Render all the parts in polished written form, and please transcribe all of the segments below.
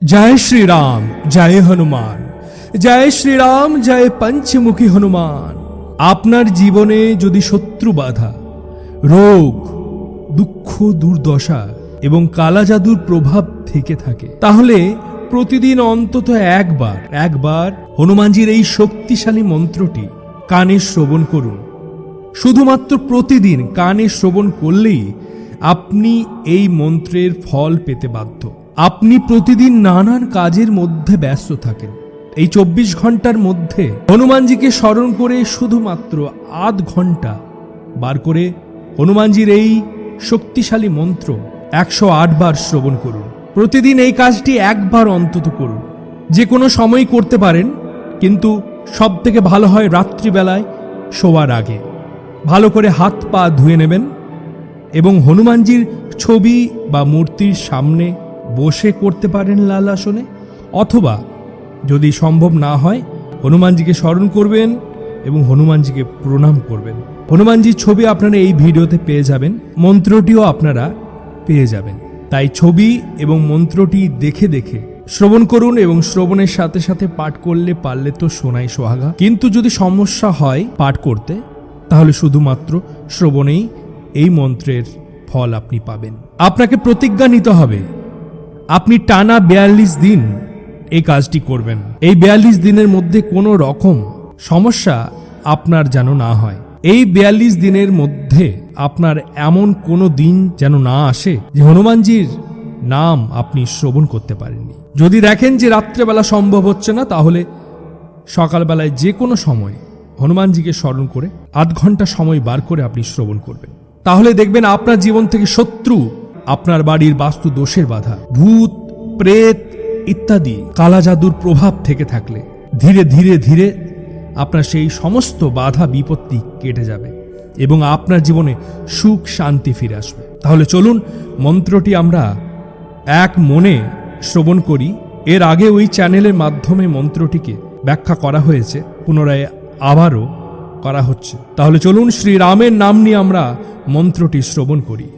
जय श्री राम जय हनुमान। जय श्री राम जय पंचमुखी हनुमान। আপনার জীবনে যদি শত্রু বাধা, রোগ, দুঃখ, দুর্দশা এবং কালা জাদুর প্রভাব থেকে থাকে, তাহলে প্রতিদিন অন্তত একবার হনুমানজির এই শক্তিশালী মন্ত্রটি কানে শ্রবণ করুন। শুধুমাত্র প্রতিদিন কানে শ্রবণ করলেই আপনি এই মন্ত্রের ফল পেতে বাধ্য। আপনি প্রতিদিন নানান কাজের মধ্যে ব্যস্ত থাকেন, এই 24 ঘন্টার মধ্যে হনুমানজিকে স্মরণ করে শুধুমাত্র আধ ঘন্টা বার করে হনুমানজির এই শক্তিশালী মন্ত্র 108 বার শ্রবণ করুন। প্রতিদিন এই কাজটি একবার অন্তত করুন। যে কোনো সময় করতে পারেন, কিন্তু সব থেকে ভালো হয় রাত্রিবেলায় শোয়ার আগে। ভালো করে হাত পা ধুয়ে নেবেন এবং হনুমানজির ছবি বা মূর্তির সামনে বসে করতে পারেন লাল আসনে, অথবা যদি সম্ভব না হয় হনুমানজিকে স্মরণ করবেন এবং হনুমানজিকে প্রণাম করবেন। হনুমানজির ছবি আপনারা এই ভিডিওতে পেয়ে যাবেন, মন্ত্রটিও আপনারা পেয়ে যাবেন। তাই ছবি এবং মন্ত্রটি দেখে দেখে শ্রবণ করুন এবং শ্রবণের সাথে সাথে পাঠ করলে পারলে তো শোনাই সোহাগা, কিন্তু যদি সমস্যা হয় পাঠ করতে, তাহলে শুধুমাত্র শ্রবণেই এই মন্ত্রের ফল আপনি পাবেন। আপনাকে প্রতিজ্ঞা নিতে হবে, আপনি টানা 42 দিন এই কাজটি করবেন। এই 42 দিনের মধ্যে কোনো রকম সমস্যা আপনার যেন না হয়। এই 42 দিনের মধ্যে আপনার এমন কোনো দিন যেন না আসে যে হনুমানজির নাম আপনি শ্রবণ করতে পারেননি। যদি দেখেন যে রাত্রেবেলা সম্ভব হচ্ছে না, তাহলে সকালবেলায় যে কোনো সময় হনুমানজিকে স্মরণ করে আধ ঘন্টা সময় বার করে আপনি শ্রবণ করবেন। তাহলে দেখবেন আপনার জীবন থেকে শত্রু, আপনার বাড়ির বাস্তু দোষের বাধা, ভূত, প্রেত ইত্যাদি কালা জাদুর প্রভাব থেকে থাকলে ধীরে ধীরে ধীরে আপনার সেই সমস্ত বাধা বিপত্তি কেটে যাবে এবং আপনার জীবনে সুখ শান্তি ফিরে আসবে। তাহলে চলুন মন্ত্রটি আমরা এক মনে শ্রবণ করি। এর আগে ওই চ্যানেলের মাধ্যমে মন্ত্রটিকে ব্যাখ্যা করা হয়েছে, পুনরায় আবারও করা হচ্ছে। তাহলে চলুন শ্রীরামের নাম নিয়ে আমরা মন্ত্রটি শ্রবণ করি।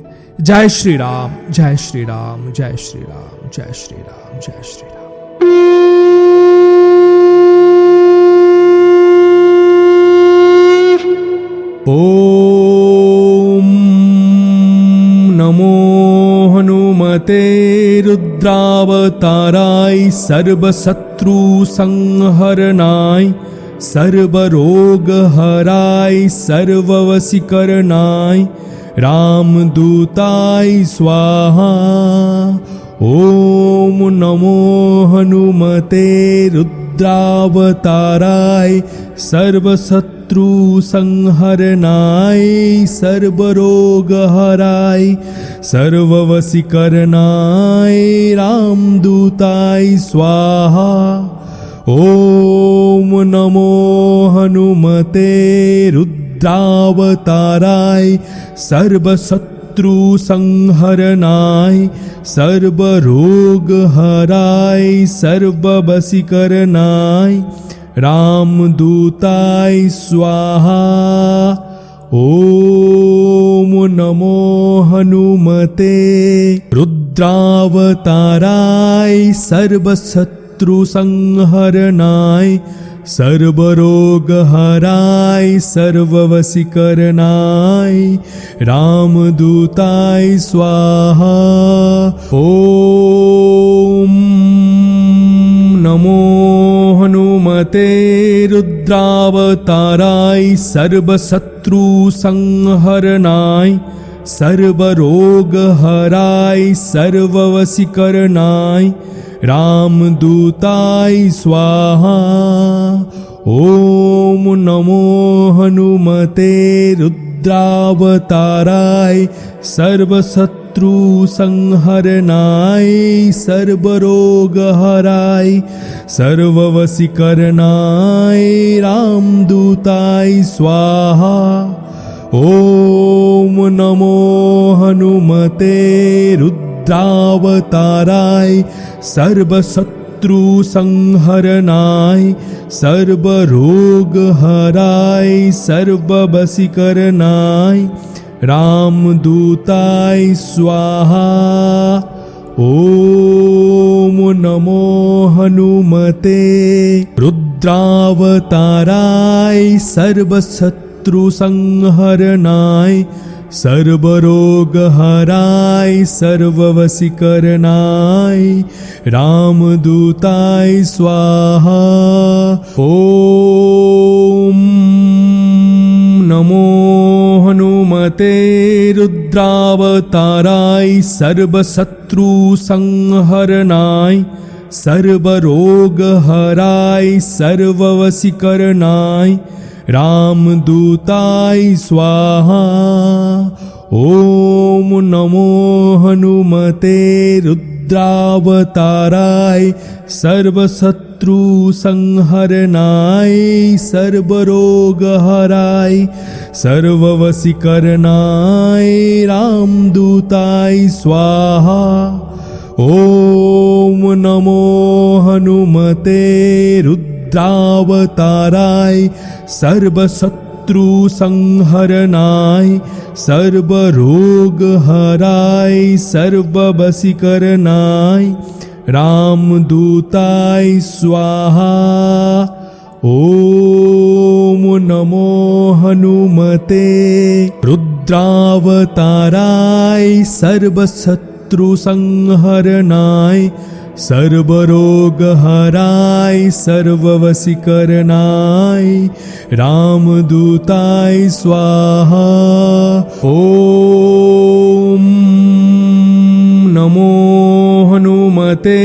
জয় শ্রী রাম জয় শ্রী রাম জয় শ্রী রাম জয় শ্রী রাম জয় শ্রী রাম। ओम नमो हनुमते रुद्रावताराय सर्वशत्रु संहरणाय सर्वरोगहराय सर्ववशीकरणाय रामदूताय स्वाहा। ओम नमो हनुमते रुद्रावताराय सर्वशत्रु संहरणाय सर्वरोगहराय सर्ववशीकरणाय रामदूताय स्वाहा। ओम नमो हनुमते रुद्रावताराय सर्वशत्रु संहरणाय सर्वरोगहराय सर्ववशीकरणाय रामदूताय स्वाहा। ओम नमो हनुमते रुद्रावताराय सर्वशत्रु संहरणाय सर्वरोगहराय सर्ववशीकरणाय रामदूताय स्वाहा। ओम नमो हनुमते रुद्रावताराय सर्वशत्रु संहरणाय सर्वरोगहराय सर्ववशीकरणाय रामदूताय स्वाहा। ओम नमो हनुमते रुद्रावताराय सर्वशत्रु संहरणाय सर्वरोगहराय सर्ववशीकरणाय रामदूताय स्वाहा। ओम नमो हनुमते रुद्रावताराय सर्वशत्रु संहरणाय सर्वरोगहराय सर्ववशीकरणाय रामदूताय स्वाहा। ओम नमो हनुमते रुद्रावताराय सर्वशत्रुसंहरणाय सर्वरोगहराय सर्ववशीकरणाय रामदूताय स्वाहा। ॐ नमो हनुमते रुद्रावताराय सर्वशत्रुसंहरणाय सर्वरोगहराय सर्ववशीकरणाय रामदूताय स्वाहा। ॐ नमो हनुमते रुद्रावताराय सर्वशत्रुसंहरणाय सर्वरोगहराय सर्ववशीकरणाय रामदूताय स्वाहा। ॐ नमो हनुमते रुद्रावताराय सर्वशत्रुसंहरणाय सर्वरोगहराय सर्ववशीकरणाय रामदूताय स्वाहा। ॐ नमो हनुमते रुद्रावताराय सर्वशत्रुसंहरणाय सर्वरोगहराय सर्ववशीकरणाय रामदूताय स्वाहा। ॐ नमो हनुमते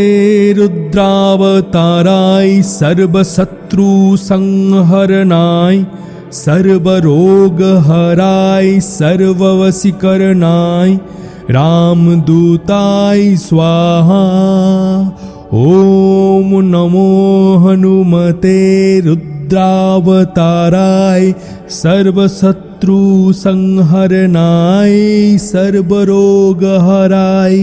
रुद्रावताराय सर्वशत्रुसंहरणाय सर्वरोगहराय सर्ववशीकरणाय रामदूताय स्वाहा। ॐ नमो हनुमते रुद्रावताराय सर्वशत्रुसंहरणाय सर्वरोगहराय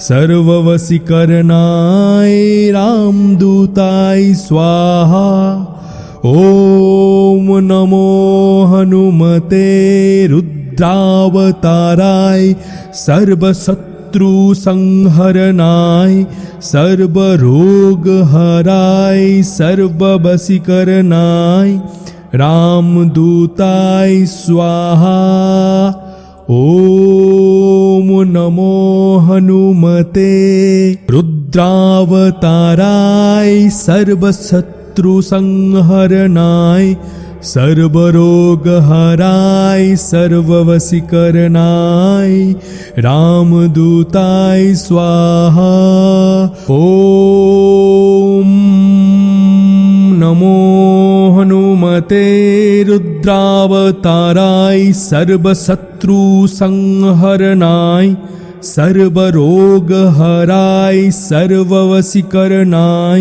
सर्ववशीकरणाय रामदूताय स्वाहा। ॐ नमो हनुमते रुद्रावताराय सर्वशत्रुसंहरणाय सर्वरोगहराय सर्ववशीकरणाय रामदूताय स्वाहा। ॐ नमो हनुमते रुद्रावताराय सर्वशत्रुसंहरणाय सर्वरोगहराय सर्ववशीकरणाय रामदूताय स्वाहा। ॐ नमो हनुमते रुद्रावताराय सर्वशत्रुसंहरणाय सर्वरोगहराय सर्ववशीकरणाय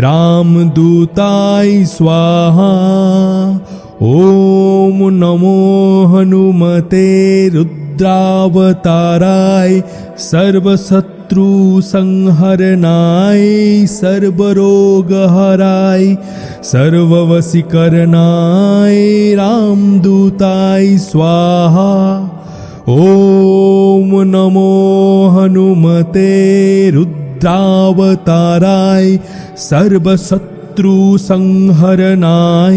रामदूताय स्वाहा। ॐ नमो हनुमते रुद्रावताराय सर्वशत्रुसंहरणाय सर्वरोगहराय सर्ववशीकरणाय रामदूताय स्वाहा। ॐ नमो हनुमते रुद्रावताराय सर्वशत्रुसंहरणाय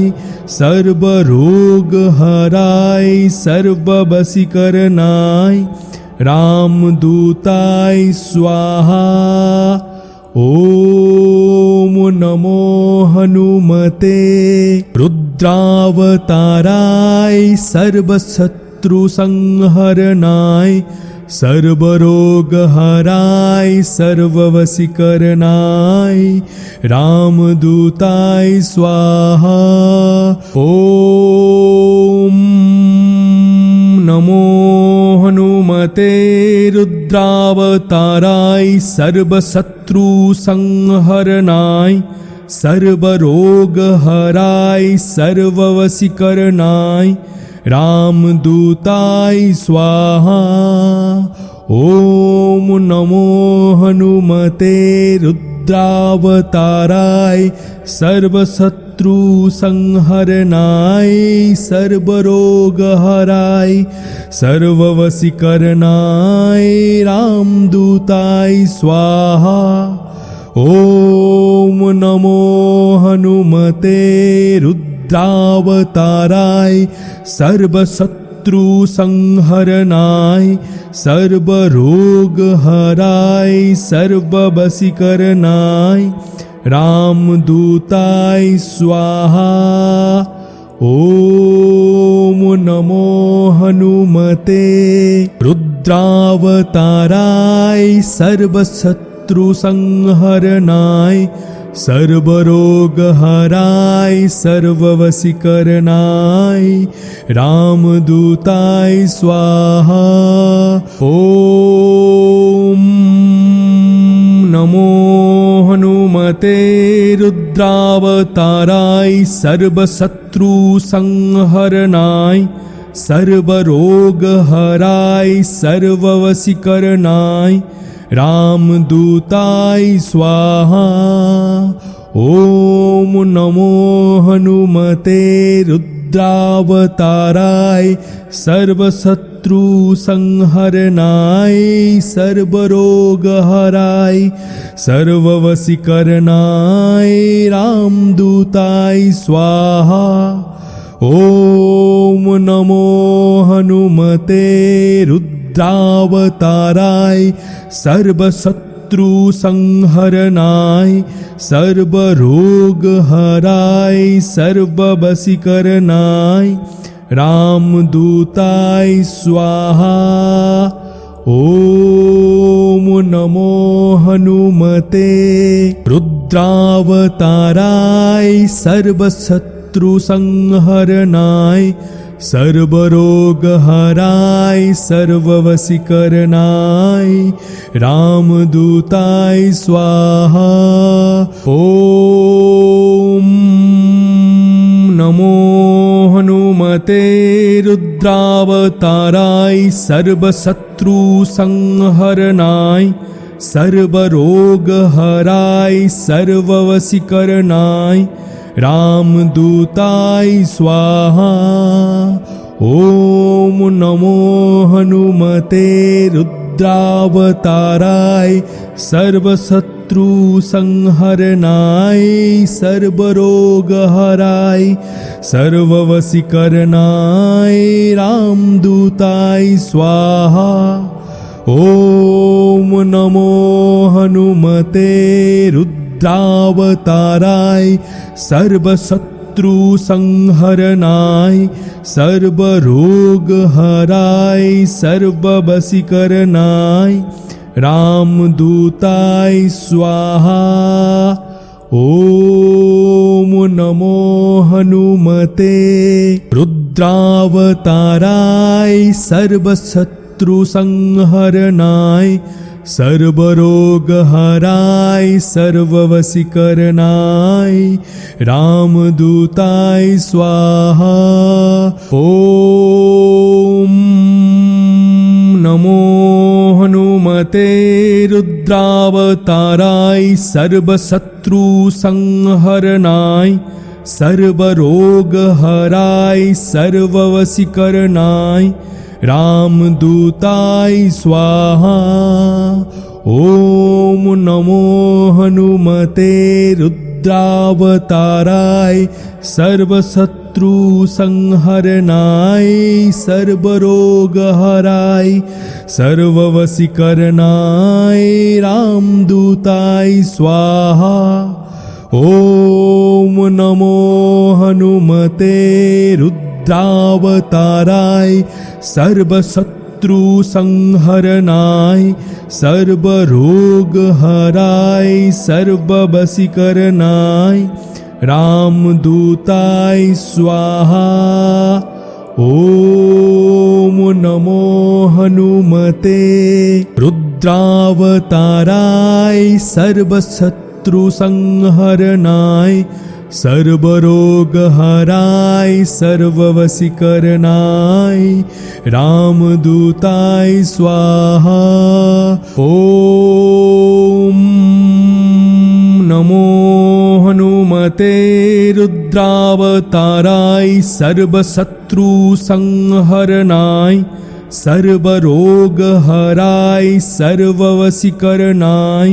सर्वरोगहराय सर्ववशीकरणाय रामदूताय स्वाहा। ॐ नमो हनुमते रुद्रावताराय सर्वशत्रुसंहरणाय सर्वरोगहराय सर्ववशीकरणाय रामदूताय स्वाहा। ॐ नमो हनुमते रुद्रावताराय सर्वशत्रुसंहरणाय सर्वरोगहराय सर्ववशीकरणाय रामदूताय स्वाहा। ॐ नमो हनुमते रुद्रावताराय सर्वशत्रुसंहरणाय सर्वरोगहराय सर्ववशीकरणाय रामदूताय स्वाहा। ॐ नमो हनुमते रुद्रावताराय सर्वशत्रुसंहरणाय सर्वरोगहराय सर्ववशीकरणाय रामदूताय स्वाहा। ॐ नमो हनुमते रुद्रावताराय सर्वशत्रुसंहरणाय सर्वरोगहराय सर्ववशीकरणाय रामदूताय स्वाहा। ॐ नमो हनुमते रुद्रावताराय सर्वशत्रुसंहरणाय सर्वरोगहराय सर्ववशीकरणाय रामदूताय स्वाहा। ॐ नमो हनुमते रुद्रावताराय सर्वशत्रुसंहरणाय सर्वरोगहराय सर्ववशीकरणाय रामदूताय स्वाहा। ॐ नमो हनुमते रुद्रावताराय सर्वशत्रुसंहरणाय सर्वरोगहराय सर्ववशीकरणाय रामदूताय स्वाहा। ॐ नमो हनुमते रुद्रावताराय सर्वशत्रुसंहरणाय सर्वरोगहराय सर्ववशीकरणाय रामदूताय स्वाहा। ॐ नमो हनुमते रुद्रावताराय सर्वशत्रुसंहरणाय सर्वरोगहराय सर्ववशीकरणाय रामदूताय स्वाहा। ॐ नमो हनुमते रुद्रावताराय सर्वशत्रुसंहरणाय सर्वरोगहराय सर्ववशीकरणाय रामदूताय स्वाहा। ॐ नमो हनुमते रुद्रावताराय सर्वशत्रुसंहरणाय सर्वरोगहराय सर्ववशीकरणाय रामदूताय स्वाहा। ॐ नमो हनुमते रुद्रावताराय सर्वशत्रुसंहरणाय सर्वरोगहराय सर्ववशीकरणाय रामदूताय स्वाहा। ॐ नमो हनुमते रुद्रावताराय सर्वशत्रुसंहरणाय सर्वरोगहराय सर्ववशीकरणाय रामदूताय स्वाहा। ॐ नमो हनुमते रुद्रावताराय सर्वशत्रुसंहरणाय सर्वरोगहराय सर्ववशीकरणाय रामदूताय स्वाहा। ॐ नमो हनुमते रुद्रावताराय सर्वशत्रुसंहरणाय सर्वरोगहराय सर्ववशीकरणाय रामदूताय स्वाहा। ॐ नमो हनुमते रुद्रावताराय सर्वशत्रुसंहरणाय सर्वरोगहराय सर्ववशीकरणाय रामदूताय स्वाहा। ॐ नमो हनुमते रुद्रावताराय सर्वशत्रुसंहरणाय सर्वरोगहराय सर्ववशीकरणाय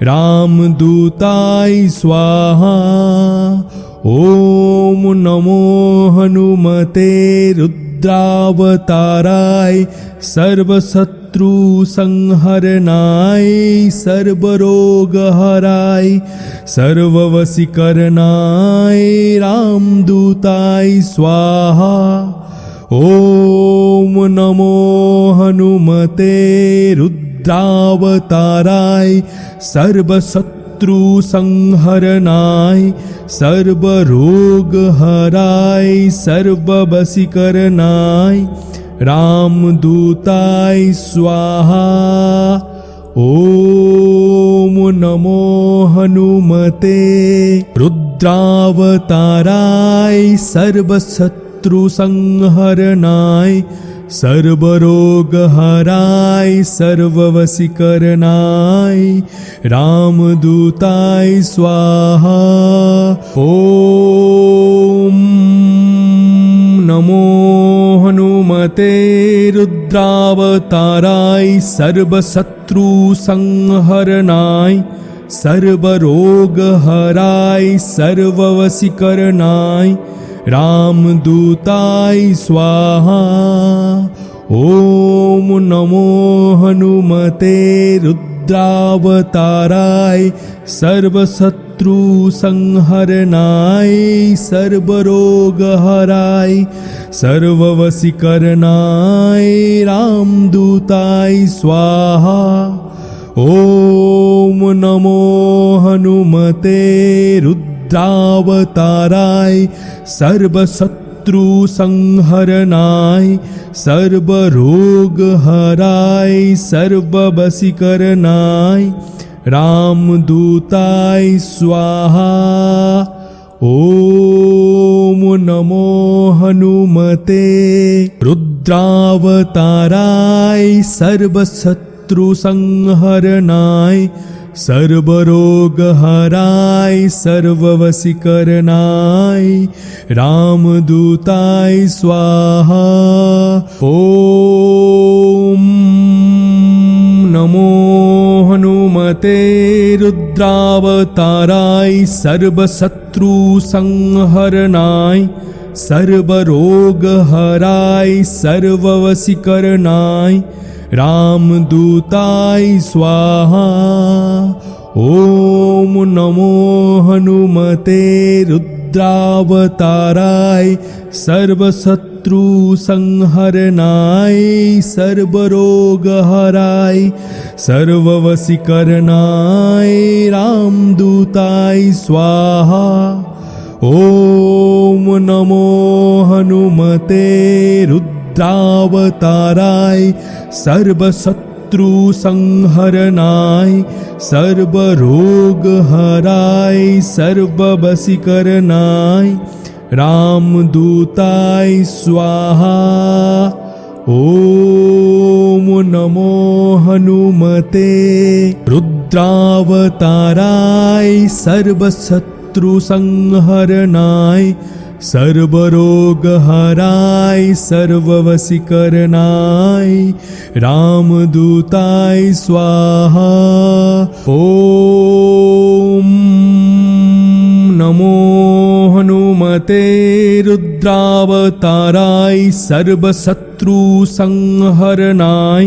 रामदूताय स्वाहा। ॐ नमो हनुमते रुद्रावताराय सर्वशत्रुसंहरणाय सर्वरोगहराय सर्ववशीकरणाय रामदूताय स्वाहा। ॐ नमो हनुमते रुद्रावताराय सर्वशत्रुसंहरणाय सर्वरोगहराय सर्ववशीकरणाय रामदूताय स्वाहा। ॐ नमो हनुमते रुद्रावताराय सर्वशत्रुसंहरणाय सर्वरोगहराय सर्ववशीकरणाय रामदूताय स्वाहा। ॐ नमो हनुमते रुद्रावताराय सर्वशत्रुसंहरणाय सर्वरोगहराय सर्ववशीकरणाय रामदूताय स्वाहा। ॐ नमो हनुमते रुद्रावताराय सर्वशत्रुसंहरणाय सर्वरोगहराय सर्ववशीकरणाय रामदूताय स्वाहा। ॐ नमो हनुमते रुद्रावताराय सर्वशत्रुसंहरणाय सर्वरोगहराय सर्ववशीकरणाय रामदूताय स्वाहा। ॐ नमो हनुमते रुद्रावताराय सर्वशत्रुसंहरणाय सर्वरोगहराय सर्ववशीकरणाय रामदूताय स्वाहा। ॐ नमो हनुमते रुद्रावताराय सर्वशत्रुसंहरणाय सर्वरोगहराय सर्ववशीकरणाय रामदूताय स्वाहा। ॐ नमो हनुमते रुद्रावताराय सर्वशत्रुसंहरणाय सर्वरोगहराय सर्ववशीकरणाय रामदूताय स्वाहा। ॐ नमो हनुमते रुद्रावताराय सर्वशत्रुसंहरणाय सर्वरोगहराय सर्ववशीकरणाय रामदूताय स्वाहा। ॐ नमो हनुमते रुद्रावताराय सर्वशत्रुसंहरणाय सर्वरोगहराय सर्ववशीकरणाय रामदूताय स्वाहा। ॐ नमो हनुमते रुद्रावताराय सर्वशत्रुसंहरणाय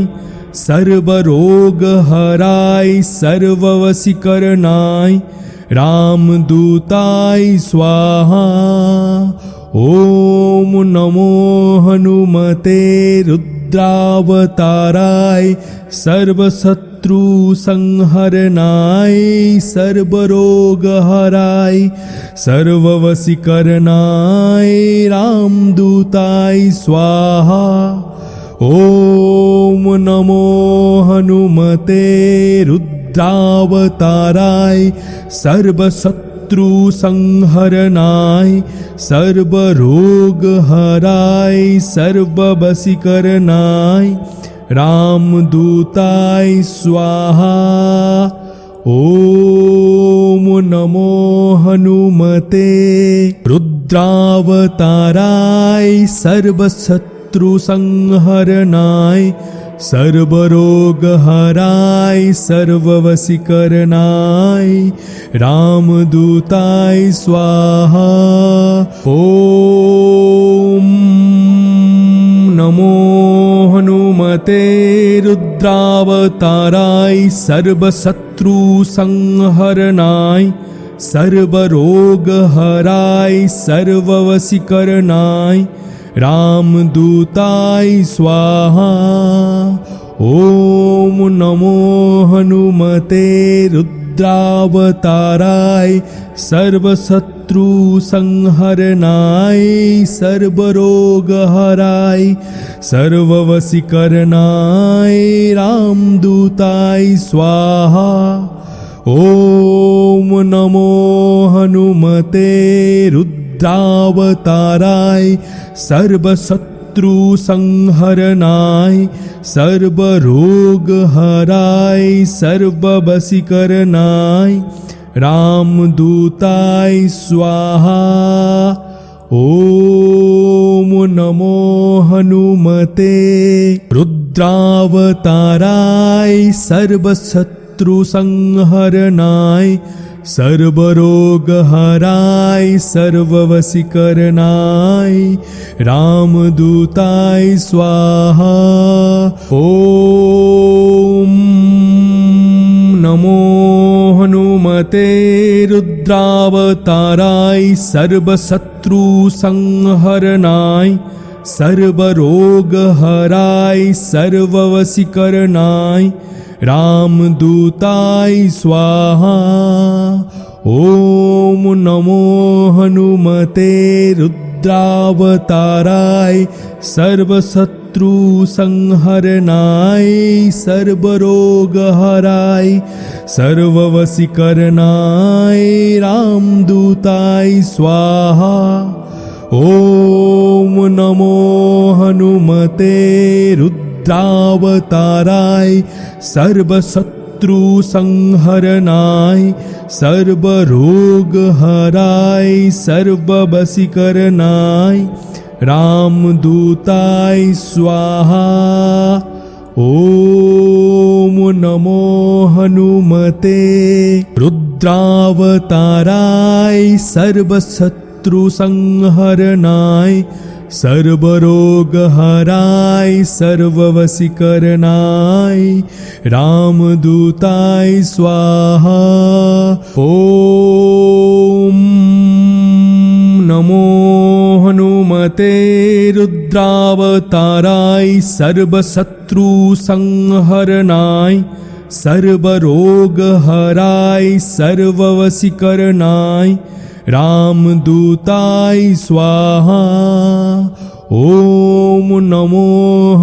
सर्वरोगहराय सर्ववशीकरणाय रामदूताय स्वाहा। ॐ नमो हनुमते रुद्रावताराय सर्वशत्रुसंहरणाय सर्वरोगहराय सर्ववशीकरणाय रामदूताय स्वाहा। ॐ नमो हनुमते रुद्रावताराय सर्वशत्रुसंहरणाय सर्वरोगहराय सर्ववशीकरणाय रामदूताय स्वाहा। ॐ नमो हनुमते रुद्रावताराय सर्वशत्रुसंहरणाय सर्वरोगहराय सर्ववशीकरणाय रामदूताय स्वाहा। ॐ नमो हनुमते रुद्रावताराय सर्वशत्रुसंहरणाय सर्वरोगहराय सर्ववशीकरणाय रामदूताय स्वाहा। ॐ नमो हनुमते रुद्रावताराय सर्वशत्रुसंहरणाय सर्वरोगहराय सर्ववशीकरणाय रामदूताय स्वाहा। ॐ नमो हनुमते रुद्रावताराय सर्वशत्रुसंहरणाय सर्वरोगहराय सर्ववशीकरणाय रामदूताय स्वाहा। ॐ नमो हनुमते रुद्रावताराय सर्वशत्रुसंहरणाय सर्वरोगहराय सर्ववशीकरणाय रामदूताय स्वाहा। ॐ नमो हनुमते रुद्रावताराय सर्वशत्रुसंहरणाय सर्वरोगहराय सर्ववशीकरणाय रामदूताय स्वाहा। ॐ नमो हनुमते रुद्रावताराय सर्वशत्रुसंहरणाय सर्वरोगहराय सर्ववशीकरणाय रामदूताय स्वाहा। ॐ नमो हनुमते रुद्रावताराय सर्वशत्रुसंहरणाय सर्वरोगहराय सर्ववशीकरणाय रामदूताय स्वाहा। ॐ नमो हनुमते रुद्रावताराय सर्वशत्रुसंहरणाय सर्वरोगहराय सर्ववशीकरणाय रामदूताय स्वाहा। ॐ नमो हनुमते रुद्रावताराय सर्वशत्रुसंहरणाय सर्वरोगहराय सर्ववशीकरणाय रामदूताय स्वाहा। ॐ नमो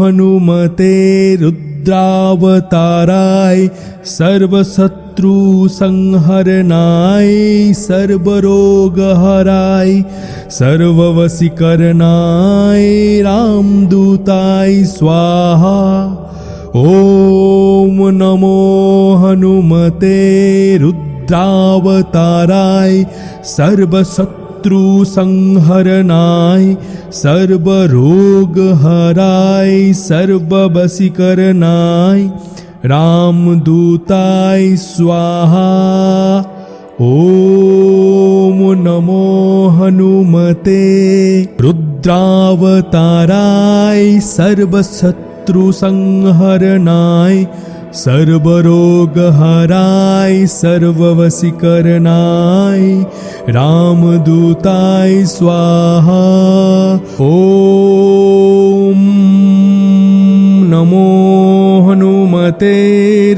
हनुमते रुद्रावताराय सर्वशत्रुसंहरणाय सर्वरोगहराय सर्ववशीकरणाय रामदूताय स्वाहा। ॐ नमो हनुमते रुद्रावताराय सर्वशत्रुसंहरणाय सर्वरोगहराय सर्ववशीकरणाय रामदूताय स्वाहा। ॐ नमो हनुमते रुद्रावताराय सर्वशत्रुसंहरणाय सर्वरोगहराय सर्ववशीकरणाय रामदूताय स्वाहा। ॐ नमो हनुमते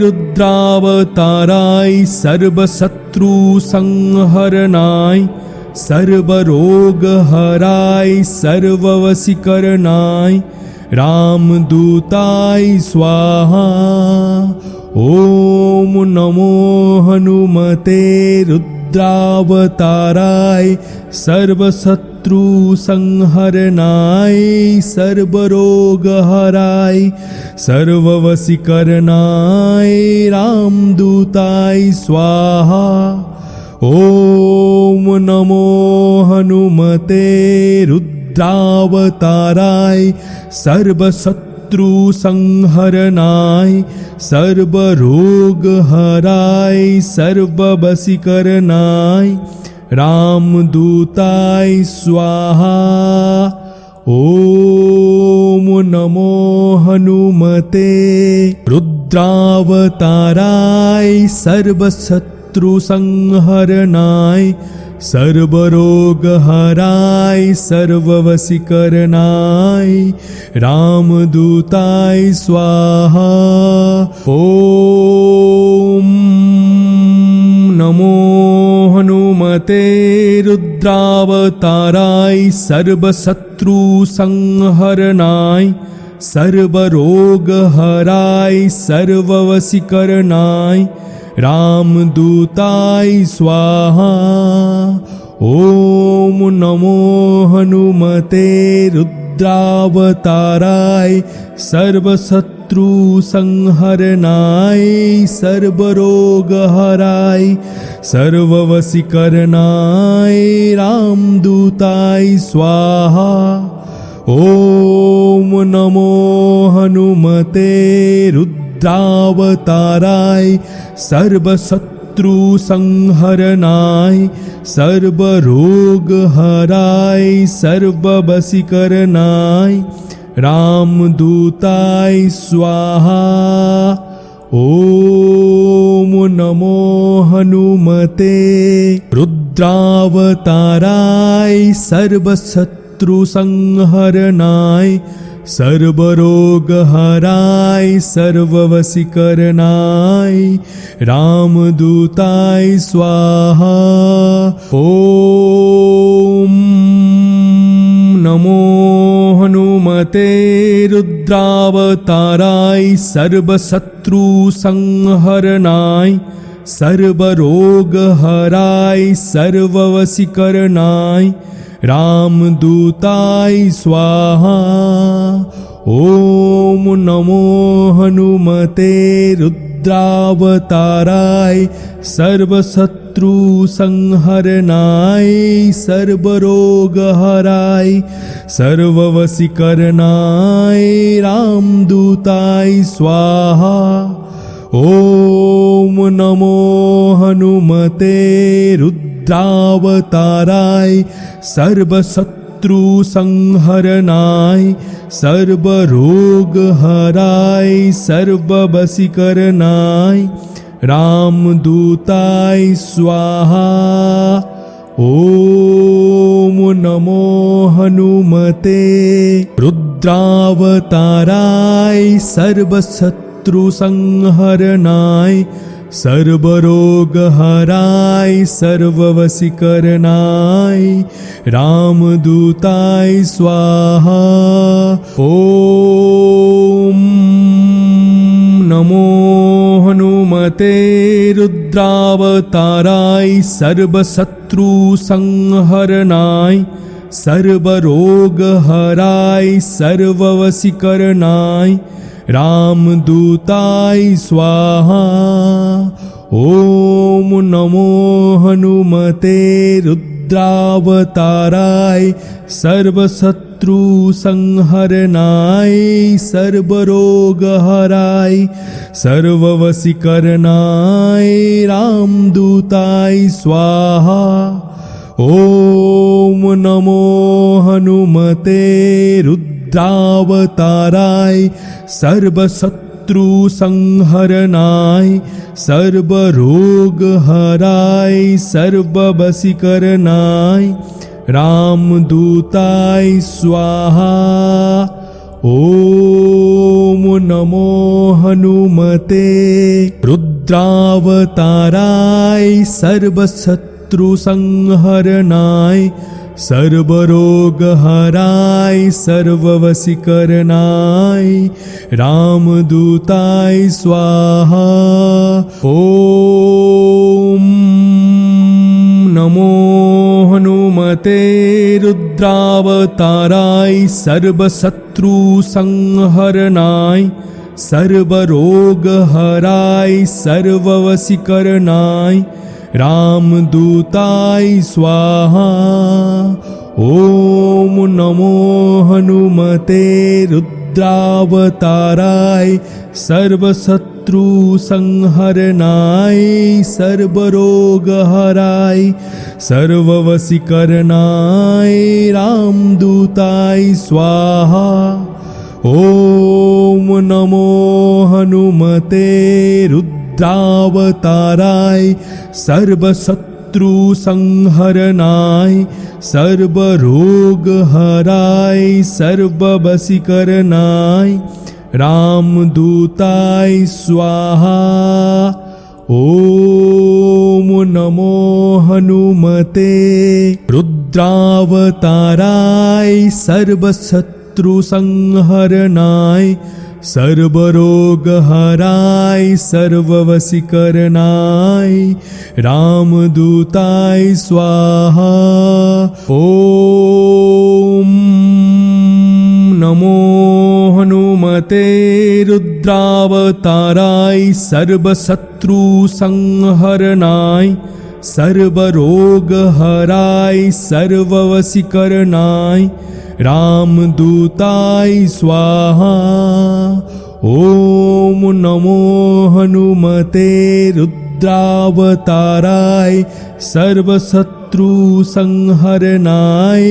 रुद्रावताराय सर्वशत्रुसंहरणाय सर्वरोगहराय सर्ववशीकरणाय रामदूताय स्वाहा। ॐ नमो हनुमते रुद्रावताराय सर्वशत्रुसंहरणाय सर्वरोगहराय सर्ववशीकरणाय रामदूताय स्वाहा। ॐ नमो हनुमते रुद्रावताराय सर्वशत्रुसंहरणाय સર્વશત્રુ સંહરનાય સર્વરોગ હરાય સર્વવશીકરનાય રામદૂતાય સ્વાહા. ઓમ નમો હનુમતે રુદ્રાવતારાય સર્વશત્રુ સંહરનાય સર્વરોગ હરાય સર્વવશીકરનાય રામદૂતાય સ્વાહા. ઓમ નમો હનુમતે રુદ્રાવતારાય સર્વશત્રુ સંહરનાય સર્વરોગ હરાય સર્વવશીકરનાય રામદૂતાય સ્વાહા. ઓમ નમો હનુમતે રુદ્રાવતારાય સર્વશત્રુ સંહરનાય સર્વરોગ હરાય સર્વવશીકરનાય રામદૂતાય સ્વાહા. ઓમ નમો હનુમતે રુદ્રાવતારાય સર્વશત્રુ સંહરનાય સર્વરોગ હરાય સર્વવશીકરનાય રામદૂતાય સ્વાહા. ઓમ નમો હનુમતે રુદ્રાવતારાય સર્વશત્રુ સંહરનાય સર્વરોગ હરાય સર્વવશીકરનાય રામદૂતાય સ્વાહા. ઓમ નમો હનુમતે રુદ્રાવતારાય સર્વશત્રુ સંહરનાય સર્વરોગ હરાય સર્વવશીકરનાય રામદૂતાય સ્વાહા. ઓમ નમો હનુમતે રુદ્રાવતારાય સર્વશત્રુ સંહરનાય સર્વરોગ હરાય સર્વવશીકરનાય રામદૂતાય સ્વાહા. ઓમ નમો હનુમતે રુદ્રાવતારાય સર્વશત્રુ સંહરનાય સર્વરોગ હરાય સર્વવશીકરનાય રામદૂતાય સ્વાહા. ઓમ નમો હનુમતે રુદ્રાવતારાય સર્વશત્રુ સંહરનાય સર્વરોગ હરાય સર્વવશીકરનાય રામદૂતાય સ્વાહા. ઓમ નમો હનુમતે રુદ્રાવતારાય સર્વશત્રુ સંહરનાય સર્વરોગ હરાય સર્વવશીકરનાય રામદૂતાય સ્વાહા. ઓમ નમો હનુમતે રુદ્રાવતારાય સર્વશત્રુ સંહરનાય સર્વરોગ હરાય સર્વવશીકરનાય રામદૂતાય સ્વાહા. ઓમ નમો હનુમતે રુદ્રાવતારાય સર્વશત્રુ સંહરનાય સર્વરોગ હરાય સર્વવશીકરનાય રામદૂતાય સ્વાહા. ઓમ નમો હનુમતે રુદ્રાવતારાય સર્વશત્રુ સંહરનાય સર્વરોગ હરાય સર્વવશીકરનાય રામદૂતાય સ્વાહા. ઓમ નમો હનુમતે રુદ્રાવતારાય સર્વશત્રુ સંહરનાય સર્વરોગ હરાય સર્વવશીકરનાય રામદૂતાય સ્વાહા. ઓમ નમો હનુમતે રુદ્રાવતારાય रुद्रावताराय सर्वशत्रु संहरणाय सर्वरोगहराय सर्ववशीकरणाय रामदूताय स्वाहा। ॐ नमो हनुमते रुद्रावताराय सर्वशत्रु संहरणाय सर्वरोगहराय सर्ववशीकरणाय रामदूताय स्वाहा। ॐ नमो हनुमते रुद्रावताराय सर्वशत्रु संहरणाय सर्वरोगहराय सर्ववशीकरणाय रामदूताय स्वाहा। ॐ नमो हनुमते रुद्रावताराय सर्वशत्रु संहरणाय सर्वरोगहराय सर्ववशीकरणाय रामदूताय स्वाहा। ॐ नमो हनुमते रुद्रावताराय सर्वशत्रु संहरणाय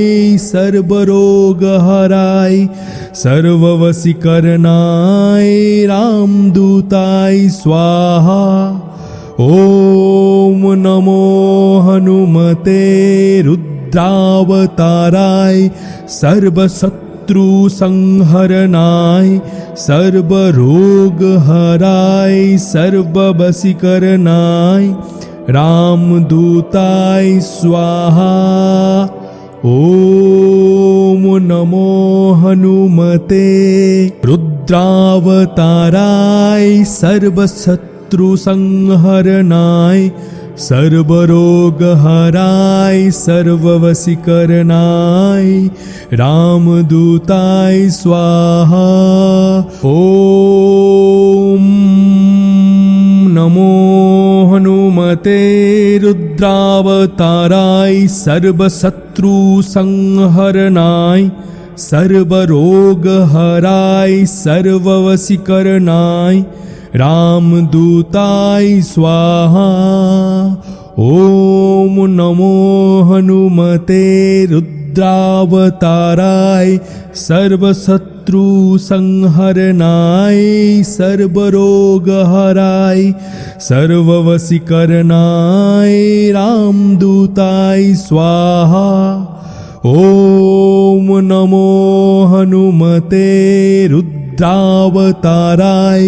सर्वरोगहराय सर्ववशीकरणाय रामदूताय स्वाहा। ॐ नमो हनुमते रुद्रावताराय सर्वशत्रु संहरणाय सर्वरोगहराय सर्ववशीकरणाय रामदूताय स्वाहा। ॐ नमो हनुमते रुद्रावताराय सर्वशत्रु संहरणाय सर्वरोगहराय सर्ववशीकरणाय रामदूताय स्वाहा। ॐ नमो हनुमते रुद्रावताराय सर्वशत्रु संहरणाय सर्वरोगहराय सर्ववशीकरणाय रामदूताय स्वाहा। ॐ नमो हनुमते रुद्रावताराय सर्वशत्रु संहरणाय सर्वरोगहराय सर्ववशीकरणाय रामदूताय स्वाहा। ॐ नमो हनुमते रुद्रावताराय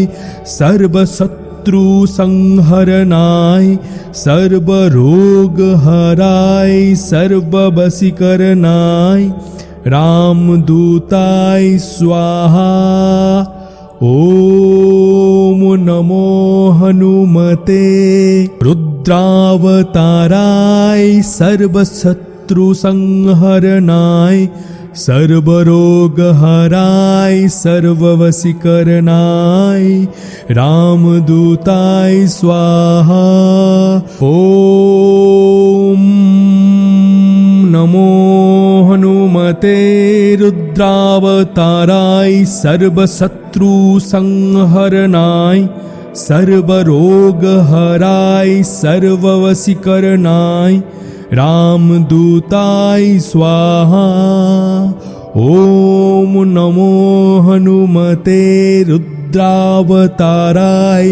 सर्वशत्रु संहरणाय सर्वरोगहराय सर्ववशीकरणाय रामदूताय स्वाहा। ॐ नमो हनुमते रुद्रावताराय सर्वशत्रु संहरणाय सर्वरोगहराय सर्ववशीकरणाय रामदूताय स्वाहा। ॐ नमो हनुमते रुद्रावताराय सर्वशत्रु संहरणाय सर्वरोगहराय सर्ववशीकरणाय रामदूताय स्वाहा। ॐ नमो हनुमते रुद्रावताराय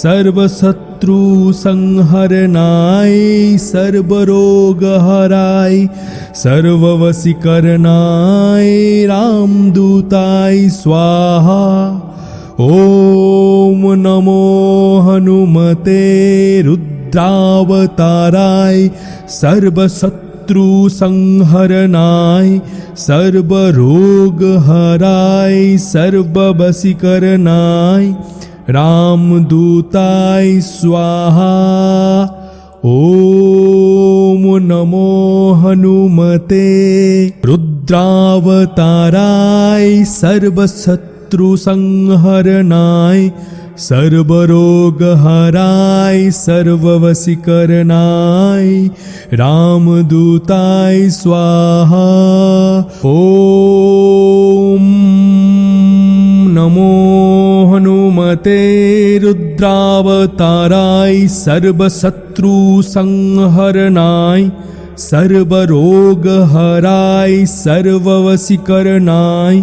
सर्वशत्रु संहरणाय सर्वरोगहराय सर्ववशीकरणाय रामदूताय स्वाहा। ॐ नमो हनुमते रुद्रावताराय सर्वशत्रु संहरणाय सर्वरोगहराय सर्ववशीकरणाय रामदूताय स्वाहा। ॐ नमो हनुमते रुद्रावताराय सर्वशत्रु संहरणाय सर्वरोगहराय सर्ववशीकरणाय रामदूताय स्वाहा। ॐ हनुमते रुद्रावताराय सर्वशत्रु संहरणाय सर्वरोगहराय सर्ववशीकरणाय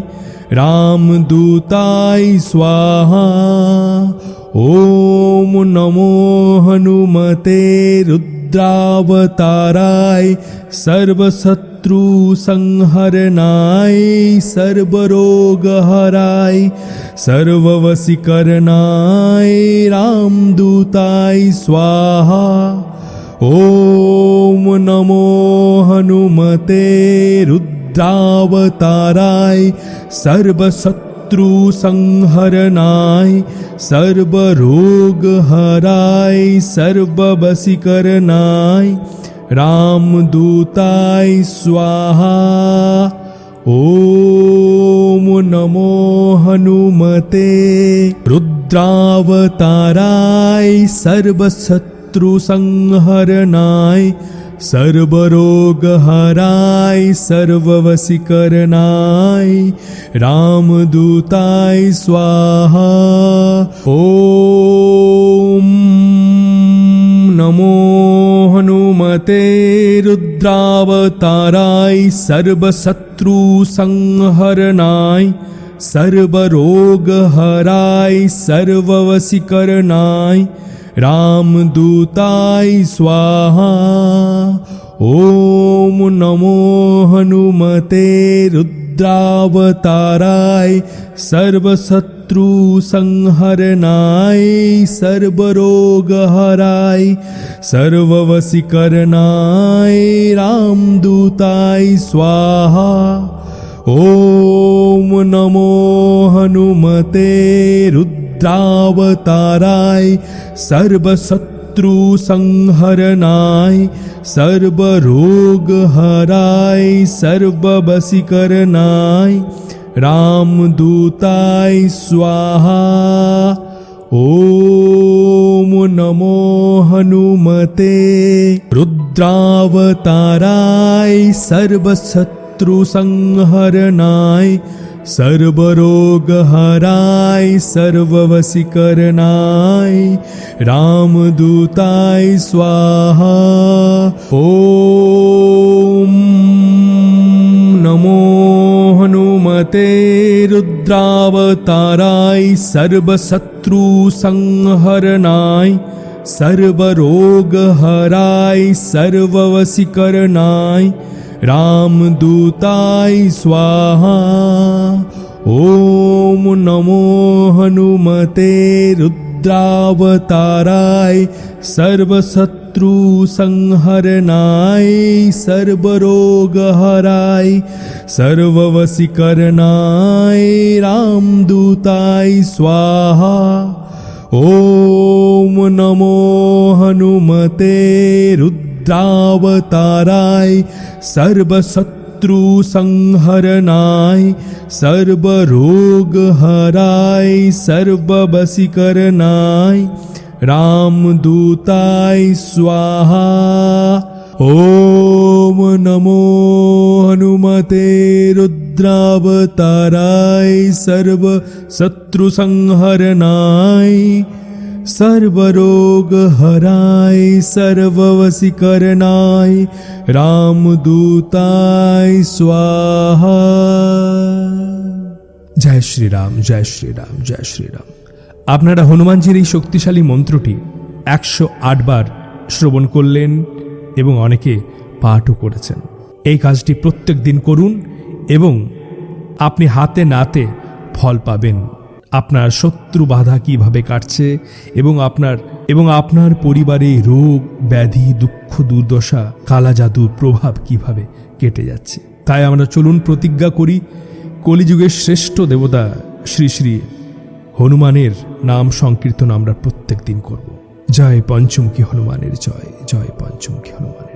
रामदूताय स्वाहा। ओम नमो हनुमते रुद्रावताराय सर्वशत्रु संहरणाय सर्वरोगहराय सर्ववशीकरणाय रामदूताय स्वाहा। ओम नमो हनुमते रुद्रावताराय सर्वशत्रु संहरणाय सर्वरोगहराय सर्ववशीकरणाय रामदूताय स्वाहा। ओम नमो हनुमते रुद्रावताराय सर्वशत्रु संहरणाय सर्वरोगहराय सर्ववशीकरणाय रामदूताय स्वाहा। ओम नमो हनुमते रुद्रावताराय सर्वशत्रु संहरणाय सर्वरोगहराय सर्ववशीकरणाय रामदूताय स्वाहा। ओम नमो हनुमते रुद्रावताराय सर्वशत्रु संहरणाय सर्वरोगहराय सर्ववशीकरणाय रामदूताय स्वाहा। ओम नमो हनुमते रुद्रावताराय सर्वशत्रु संहरणाय सर्वरोगहराय सर्ववशीकरणाय रामदूताय स्वाहा। ओम नमो हनुमते रुद्रावताराय सर्वशत्रु संहरणाय सर्वरोगहराय सर्ववशीकरणाय रामदूताय स्वाहा। ओम नमो हनुमते रुद्रावताराय सर्वशत्रु संहरणाय सर्वरोगहराय सर्ववशीकरणाय रामदूताय स्वाहा। ओम नमो हनुमते रुद्रावताराय सर्वशत्रु संहरणाय सर्वरोगहराय सर्ववशीकरणाय रामदूताय स्वाहा। ओम नमो हनुमते रुद्रावताराय सर्वशत्रु संहरणाय सर्वरोगहराय सर्ववशीकरणाय रामदूताय स्वाहा। ओम नमो हनुमते रुद्रावताराय सर्वशत्रु संहरणाय सर्वरोगहराय सर्ववशीकरणाय रामदूताय स्वाहा। जय श्री राम, जय श्री राम, जय श्री राम। আপনারা হনুমানজির এই শক্তিশালী মন্ত্রটি 108 বার শ্রবণ করলেন এবং অনেকে পাঠও করেছেন। এই কাজটি প্রত্যেক দিন করুন এবং আপনি হাতে নাতে ফল পাবেন। আপনার শত্রু বাধা কিভাবে কাটছে এবং আপনার পরিবারে রোগ ব্যাধি দুঃখ দুর্দশা কালা জাদুর প্রভাব কিভাবে কেটে যাচ্ছে। তাই আমরা চলুন প্রতিজ্ঞা করি, কলিযুগের শ্রেষ্ঠ দেবতা শ্রী শ্রী হনুমানের নাম সংকীর্তন আমরা প্রত্যেক দিন করব। জয় পঞ্চমুখী হনুমানের জয়, জয় পঞ্চমুখী হনুমান।